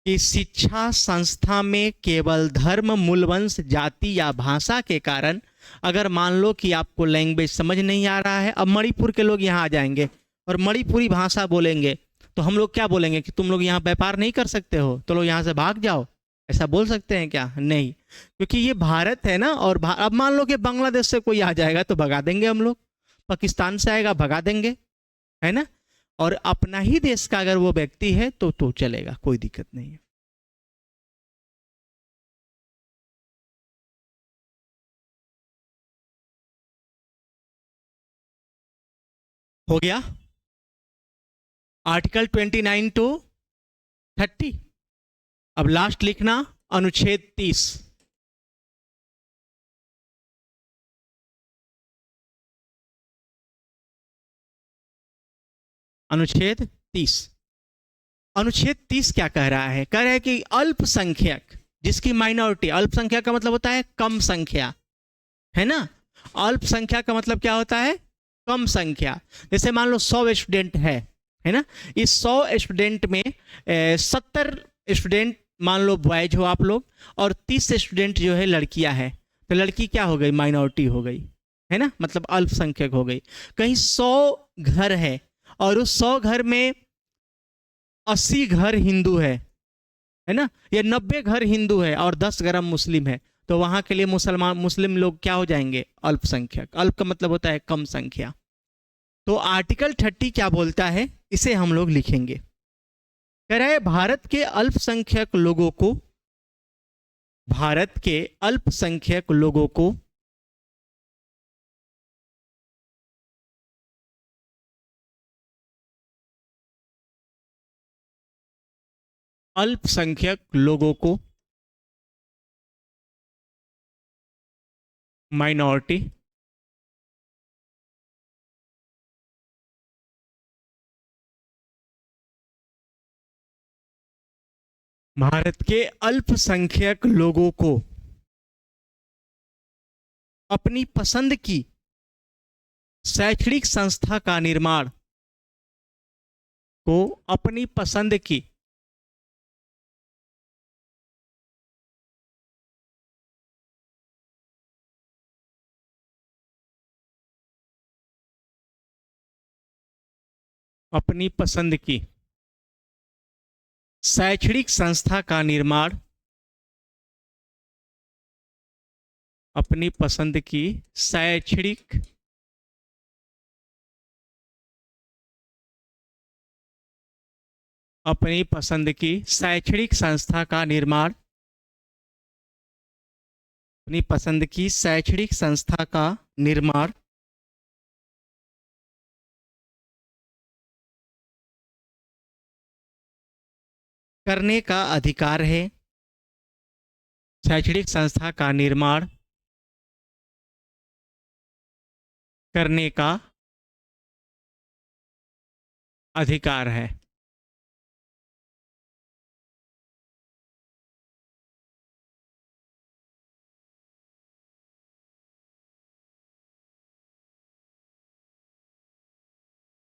कि शिक्षा संस्था में केवल धर्म, मूलवंश, जाति या भाषा के कारण, अगर मान लो कि आपको लैंग्वेज समझ नहीं आ रहा है, अब मणिपुर के लोग यहाँ आ जाएंगे और मणिपुरी भाषा बोलेंगे, तो हम लोग क्या बोलेंगे कि तुम लोग यहाँ व्यापार नहीं कर सकते हो, तो लोग यहाँ से भाग जाओ, ऐसा बोल सकते हैं क्या? नहीं, क्योंकि ये भारत है ना। और अब मान लो कि बांग्लादेश से कोई आ जाएगा तो भगा देंगे हम लोग, पाकिस्तान से आएगा भगा देंगे, है ना। और अपना ही देश का अगर वो व्यक्ति है तो चलेगा, कोई दिक्कत नहीं है। हो गया आर्टिकल 29 टू 30। अब लास्ट लिखना अनुच्छेद 30। अनुच्छेद 30। अनुच्छेद 30 क्या कह रहा है? कह रहा है कि अल्पसंख्यक, जिसकी माइनॉरिटी, अल्पसंख्यक का मतलब होता है कम संख्या, है ना। अल्पसंख्या का मतलब क्या होता है? कम संख्या। जैसे मान लो 100 स्टूडेंट है ना। इस 100 स्टूडेंट में 70 स्टूडेंट मान लो बॉयज हो आप लोग, और 30 स्टूडेंट जो है लड़कियां हैं, तो लड़की क्या हो गई? माइनॉरिटी हो गई, है ना, मतलब अल्पसंख्यक हो गई। कहीं 100 घर है और उस 100 घर में 80 घर हिंदू है ना, या 90 घर हिंदू है और 10 घर मुस्लिम है, तो वहां के लिए मुस्लिम लोग क्या हो जाएंगे? अल्पसंख्यक। अल्प का मतलब होता है कम संख्या। तो आर्टिकल 30 क्या बोलता है, इसे हम लोग लिखेंगे। कह रहा है भारत के अल्पसंख्यक लोगों को, भारत के अल्पसंख्यक लोगों को अल्पसंख्यक लोगों को माइनॉरिटी, भारत के अल्पसंख्यक लोगों को अपनी पसंद की शैक्षणिक संस्था का निर्माण, को अपनी पसंद की अपनी पसंद की शैक्षणिक संस्था का निर्माण, अपनी पसंद की शैक्षणिक अपनी पसंद की शैक्षणिक संस्था का निर्माण, अपनी पसंद की शैक्षणिक संस्था का निर्माण करने का अधिकार है। शैक्षणिक संस्था का निर्माण करने का अधिकार है।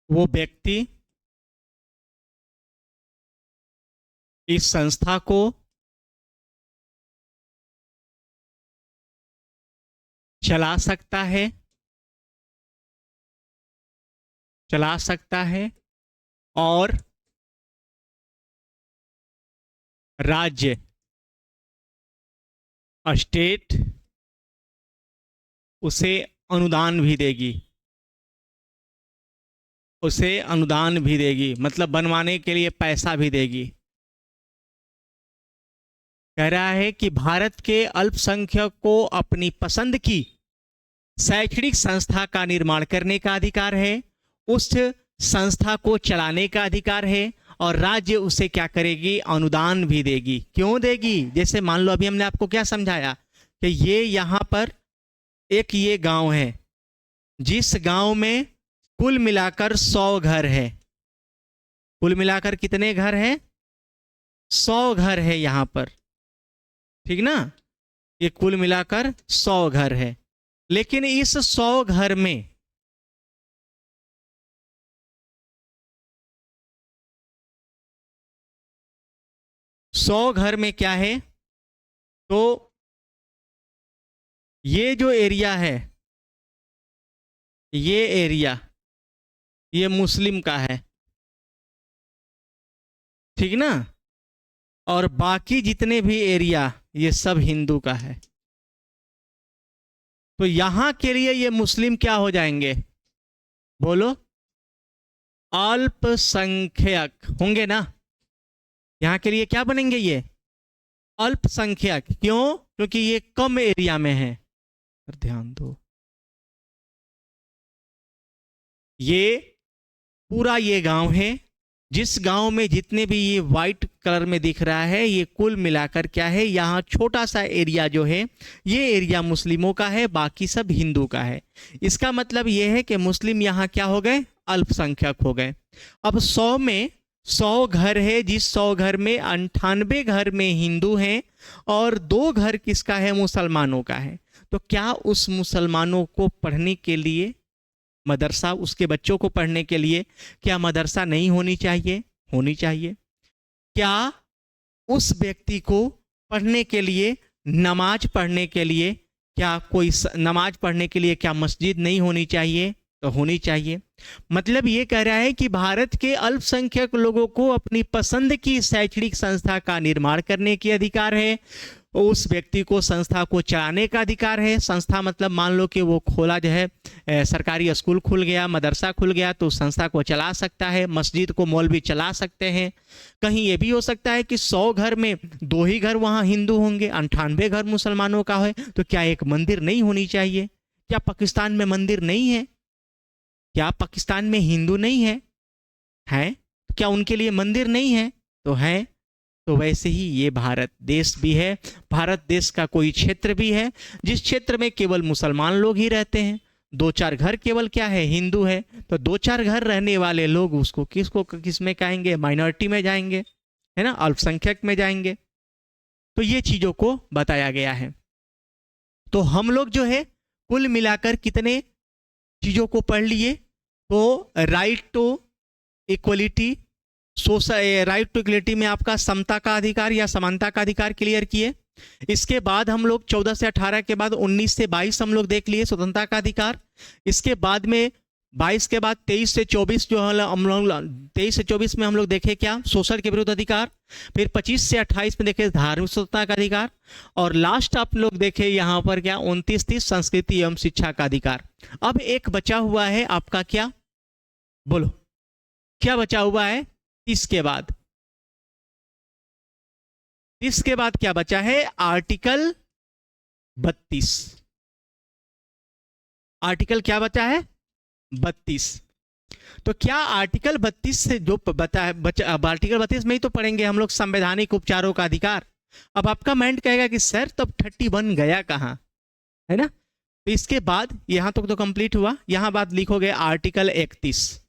वो व्यक्ति इस संस्था को चला सकता है, चला सकता है और राज्य, स्टेट उसे अनुदान भी देगी, उसे अनुदान भी देगी, मतलब बनवाने के लिए पैसा भी देगी। कह रहा है कि भारत के अल्पसंख्यक को अपनी पसंद की शैक्षणिक संस्था का निर्माण करने का अधिकार है, उस संस्था को चलाने का अधिकार है और राज्य उसे क्या करेगी, अनुदान भी देगी। क्यों देगी? जैसे मान लो अभी हमने आपको क्या समझाया कि ये यहाँ पर एक ये गांव है, जिस गांव में कुल मिलाकर 100 घर है। कुल मिलाकर कितने घर हैं? 100 घर है यहाँ पर, ठीक ना? ये कुल मिलाकर 100 घर है, लेकिन इस 100 घर में क्या है, तो ये जो एरिया है, ये एरिया ये मुस्लिम का है, ठीक ना? और बाकी जितने भी एरिया ये सब हिंदू का है। तो यहां के लिए ये मुस्लिम क्या हो जाएंगे? बोलो, अल्पसंख्यक होंगे ना? यहां के लिए क्या बनेंगे? ये अल्पसंख्यक। क्यों? क्योंकि ये कम एरिया में है। ध्यान दो, ये पूरा ये गांव है, जिस गांव में जितने भी ये वाइट कलर में दिख रहा है, ये कुल मिलाकर क्या है, यहाँ छोटा सा एरिया जो है ये एरिया मुस्लिमों का है, बाकी सब हिंदू का है। इसका मतलब ये है कि मुस्लिम यहाँ क्या हो गए? अल्पसंख्यक हो गए। अब 100 में 100 घर है, जिस 100 घर में 98 घर में हिंदू हैं और 2 घर किसका है? मुसलमानों का है। तो क्या उस मुसलमानों को पढ़ने के लिए मदरसा, उसके बच्चों को पढ़ने के लिए क्या मदरसा नहीं होनी चाहिए? होनी चाहिए। क्या उस व्यक्ति को पढ़ने के लिए, नमाज पढ़ने के लिए, क्या कोई नमाज पढ़ने के लिए क्या मस्जिद नहीं होनी चाहिए? तो होनी चाहिए। मतलब ये कह रहा है कि भारत के अल्पसंख्यक लोगों को अपनी पसंद की शैक्षणिक संस्था का निर्माण करने के अधिकार है, उस व्यक्ति को संस्था को चलाने का अधिकार है। संस्था मतलब मान लो कि वो खोला जो है, सरकारी स्कूल खुल गया, मदरसा खुल गया, तो संस्था को चला सकता है। मस्जिद को मौलवी चला सकते हैं। कहीं ये भी हो सकता है कि 100 घर में 2 ही घर वहाँ हिंदू होंगे, 98 घर मुसलमानों का है, तो क्या एक मंदिर नहीं होनी चाहिए? क्या पाकिस्तान में मंदिर नहीं है? क्या पाकिस्तान में हिंदू नहीं है? है? क्या उनके लिए मंदिर नहीं है? तो है। तो वैसे ही ये भारत देश भी है। भारत देश का कोई क्षेत्र भी है जिस क्षेत्र में केवल मुसलमान लोग ही रहते हैं, 2-4 घर केवल क्या है? हिंदू है। तो 2-4 घर रहने वाले लोग उसको किस में कहेंगे? माइनॉरिटी में जाएंगे, है ना, अल्पसंख्यक में जाएंगे। तो ये चीजों को बताया गया है। तो हम लोग जो है कुल मिलाकर कितने चीजों को पढ़ लिए? तो right to equality, right to equality में आपका समता का अधिकार या समानता का अधिकार क्लियर किए। इसके बाद हम लोग 14 से 18 के बाद 19 से 22 हम लोग देख लिए स्वतंत्रता का अधिकार। इसके बाद में 22 के बाद 23 से 24 जो हम लोग 23 से 24 में हम लोग देखे क्या? शोषण के विरुद्ध अधिकार। फिर 25 से 28 में देखे धार्मिक स्वतंत्रता का अधिकार। और लास्ट आप लोग देखे यहाँ पर क्या? 29-30 संस्कृति एवं शिक्षा का अधिकार। अब एक बचा हुआ है आपका क्या? बोलो, क्या बचा हुआ है 30 के बाद? इसके बाद क्या बचा है? आर्टिकल 32। आर्टिकल क्या बचा है? 32। तो क्या आर्टिकल 32 से जो बता है अब आर्टिकल 32 में ही तो पढ़ेंगे हम लोग संवैधानिक उपचारों का अधिकार। अब आपका माइंड कहेगा कि सर तब 31 गया कहाँ, है ना? तो इसके बाद यहां तक तो कंप्लीट हुआ, यहां बाद लिखोगे आर्टिकल 31।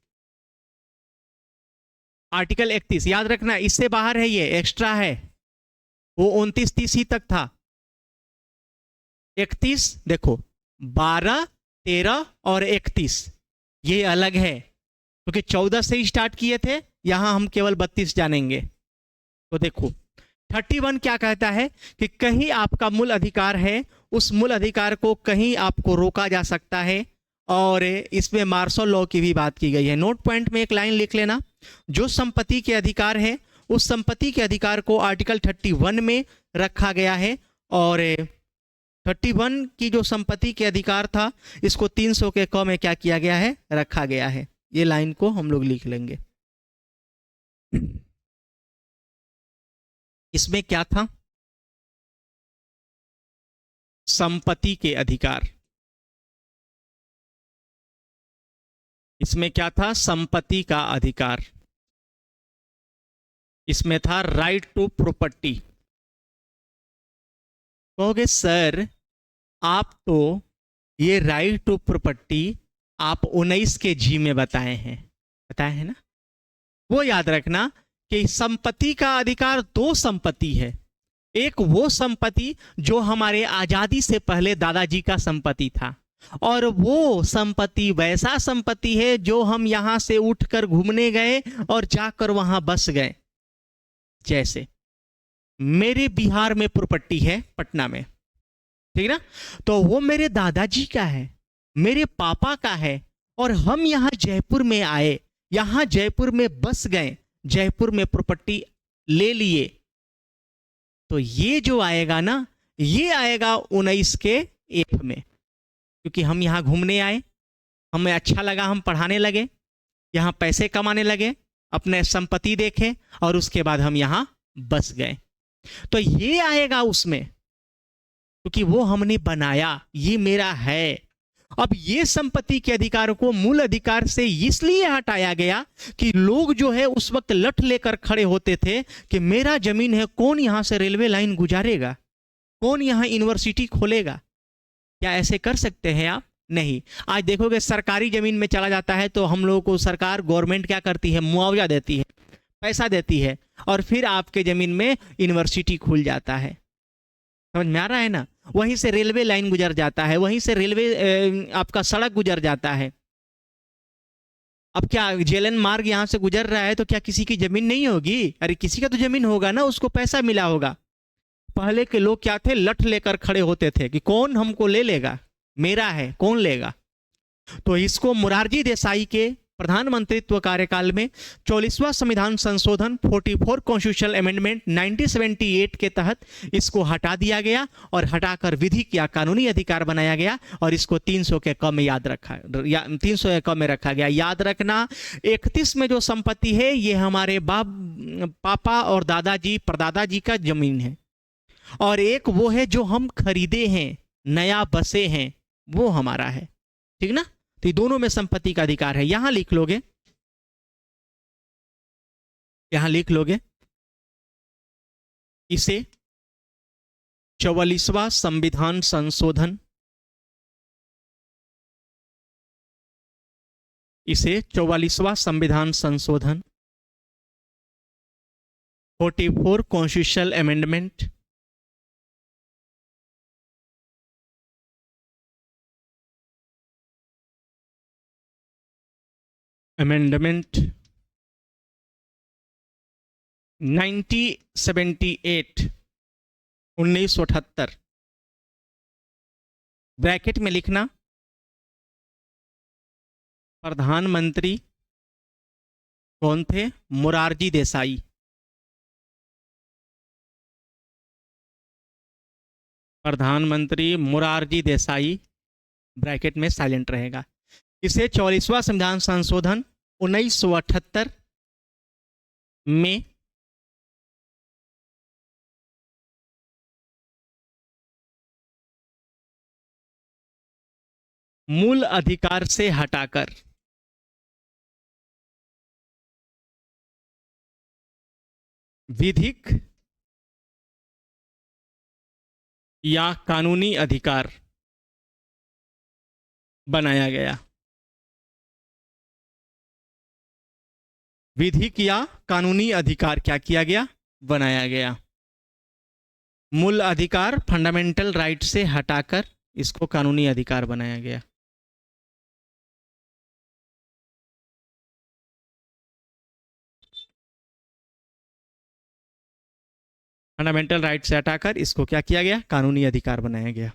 आर्टिकल 31 याद रखना, इससे बाहर है, ये एक्स्ट्रा है। वो 29-30 ही तक था। 31 देखो, 12, 13 और 31 ये अलग है, क्योंकि 14 से ही स्टार्ट किए थे, यहां हम केवल 32 जानेंगे। तो देखो 31 क्या कहता है कि कहीं आपका मूल अधिकार है, उस मूल अधिकार को कहीं आपको रोका जा सकता है, और इसमें मार्शल लॉ की भी बात की गई है। नोट पॉइंट में एक लाइन लिख लेना, जो संपत्ति के अधिकार है उस संपत्ति के अधिकार को आर्टिकल 31 में रखा गया है, और 31 की जो संपत्ति के अधिकार था इसको 300 के क में क्या किया गया है? रखा गया है। ये लाइन को हम लोग लिख लेंगे। इसमें क्या था? संपत्ति के अधिकार। इसमें क्या था? संपत्ति का अधिकार। इसमें था राइट टू प्रॉपर्टी। कहोगे सर आप तो ये राइट टू प्रॉपर्टी आप 19 के जी में बताए हैं ना? वो याद रखना कि संपत्ति का अधिकार दो संपत्ति है। एक वो संपत्ति जो हमारे आजादी से पहले दादाजी का संपत्ति था, और वो संपत्ति वैसा संपत्ति है जो हम यहां से उठकर घूमने गए और जाकर वहां बस गए। जैसे मेरे बिहार में प्रॉपर्टी है, पटना में, ठीक ना? तो वो मेरे दादाजी का है, मेरे पापा का है, और हम यहां जयपुर में आए, यहां जयपुर में बस गए, जयपुर में प्रॉपर्टी ले लिए। तो ये जो आएगा ना, ये आएगा 19 के एफ में, क्योंकि हम यहां घूमने आए, हमें अच्छा लगा, हम पढ़ाने लगे, यहां पैसे कमाने लगे, अपने संपत्ति देखे, और उसके बाद हम यहां बस गए। तो ये आएगा उसमें, क्योंकि वो हमने बनाया, ये मेरा है। अब ये संपत्ति के अधिकार को मूल अधिकार से इसलिए हटाया गया कि लोग जो है उस वक्त लठ लेकर खड़े होते थे कि मेरा जमीन है, कौन यहां से रेलवे लाइन गुजारेगा, कौन यहां यूनिवर्सिटी खोलेगा? क्या ऐसे कर सकते हैं आप? नहीं। आज देखोगे सरकारी जमीन में चला जाता है तो हम लोगों को सरकार, गवर्नमेंट क्या करती है? मुआवजा देती है, पैसा देती है, और फिर आपके जमीन में यूनिवर्सिटी खुल जाता है। समझ में आ रहा है ना? वहीं से रेलवे लाइन गुजर जाता है, वहीं से रेलवे आपका सड़क गुजर जाता है। अब क्या जेलन मार्ग यहां से गुजर रहा है तो क्या किसी की जमीन नहीं होगी? अरे किसी का तो जमीन होगा ना, उसको पैसा मिला होगा। पहले के लोग क्या थे? लठ लेकर खड़े होते थे कि कौन हमको ले लेगा, मेरा है, कौन लेगा? तो इसको मोरारजी देसाई के प्रधानमंत्रित्व कार्यकाल में 44वां संविधान संशोधन 44 कॉन्स्टिट्यूशनल अमेंडमेंट 1978 के तहत इसको हटा दिया गया, और हटाकर विधिक या कानूनी अधिकार बनाया गया, और इसको 300 के क में याद रखा, 300 के क में रखा गया। याद रखना 31 में जो संपत्ति है ये हमारे पापा और दादाजी, परदादाजी का जमीन है, और एक वो है जो हम खरीदे हैं, नया बसे हैं, वो हमारा है, ठीक ना? तो ये दोनों में संपत्ति का अधिकार है। यहां लिख लोगे, यहां लिख लोगे इसे 44वां संविधान संशोधन, इसे 44वां संविधान संशोधन 44 कॉन्स्टिट्यूशनल अमेंडमेंट अमेंडमेंट 1978 1978 ब्रैकेट में लिखना, प्रधानमंत्री कौन थे? मोरारजी देसाई। प्रधानमंत्री मोरारजी देसाई, ब्रैकेट में साइलेंट रहेगा। इसे 44वां संविधान संशोधन 1978 में मूल अधिकार से हटाकर। विधिक या कानूनी अधिकार बनाया गया। विधिक या कानूनी अधिकार क्या किया गया? बनाया गया। मूल अधिकार फंडामेंटल राइट से हटाकर इसको कानूनी अधिकार बनाया गया। फंडामेंटल राइट से हटाकर इसको क्या किया गया? कानूनी अधिकार बनाया गया।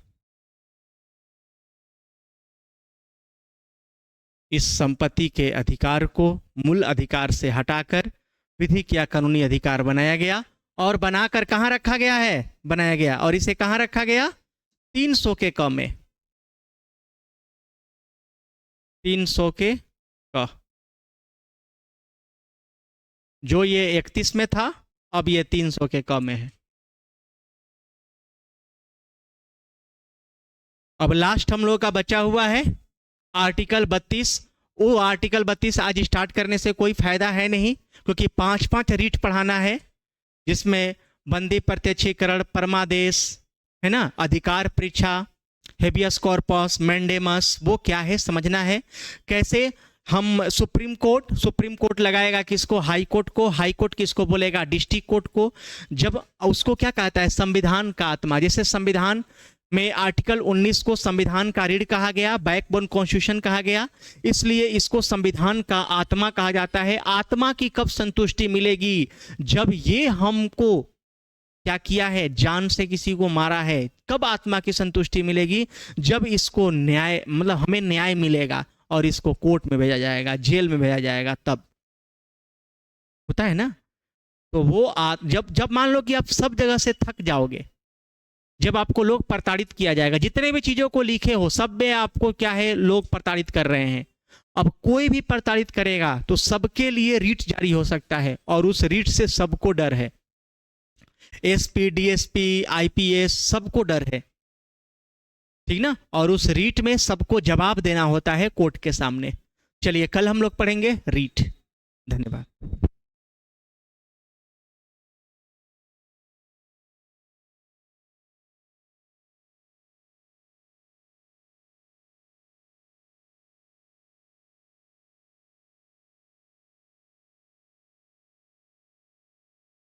इस संपत्ति के अधिकार को मूल अधिकार से हटाकर विधिक या कानूनी अधिकार बनाया गया और बनाकर कहां रखा गया है? बनाया गया। और इसे कहां रखा गया? 300 के क में। 300 के क। जो ये 31 में था, अब ये 300 के क में है। अब लास्ट हम लोग का बचा हुआ है आर्टिकल 32। वो आर्टिकल 32 आज स्टार्ट करने से कोई फायदा है नहीं, क्योंकि 5 रीट पढ़ाना है, जिसमें बंदी प्रत्यक्षीकरण, परमादेश, है ना, अधिकार परीक्षा, हेबियस कॉर्पस, मैंडेमस, वो क्या है समझना है। कैसे हम सुप्रीम कोर्ट लगाएगा किसको? हाई कोर्ट को। हाई कोर्ट किसको बोलेगा? डिस्ट्रिक्ट कोर्ट को। जब उसको क्या कहता है? संविधान का आत्मा। जैसे संविधान में आर्टिकल 19 को संविधान का रीढ़ कहा गया, बैकबोन कॉन्स्टिट्यूशन कहा गया, इसलिए इसको संविधान का आत्मा कहा जाता है। आत्मा की कब संतुष्टि मिलेगी? जब ये हमको क्या किया है? जान से किसी को मारा है। कब आत्मा की संतुष्टि मिलेगी? जब इसको न्याय, मतलब हमें न्याय मिलेगा और इसको कोर्ट में भेजा जाएगा, जेल में भेजा जाएगा, तब होता है ना। तो वो जब मान लो कि आप सब जगह से थक जाओगे, जब आपको लोग प्रताड़ित किया जाएगा, जितने भी चीजों को लिखे हो सब में आपको क्या है? लोग प्रताड़ित कर रहे हैं। अब कोई भी प्रताड़ित करेगा तो सबके लिए रीट जारी हो सकता है, और उस रीट से सबको डर है। एसपी, डीएसपी, आईपीएस, सबको डर है, ठीक ना। और उस रीट में सबको जवाब देना होता है कोर्ट के सामने। चलिए कल हम लोग पढ़ेंगे रीट। धन्यवाद।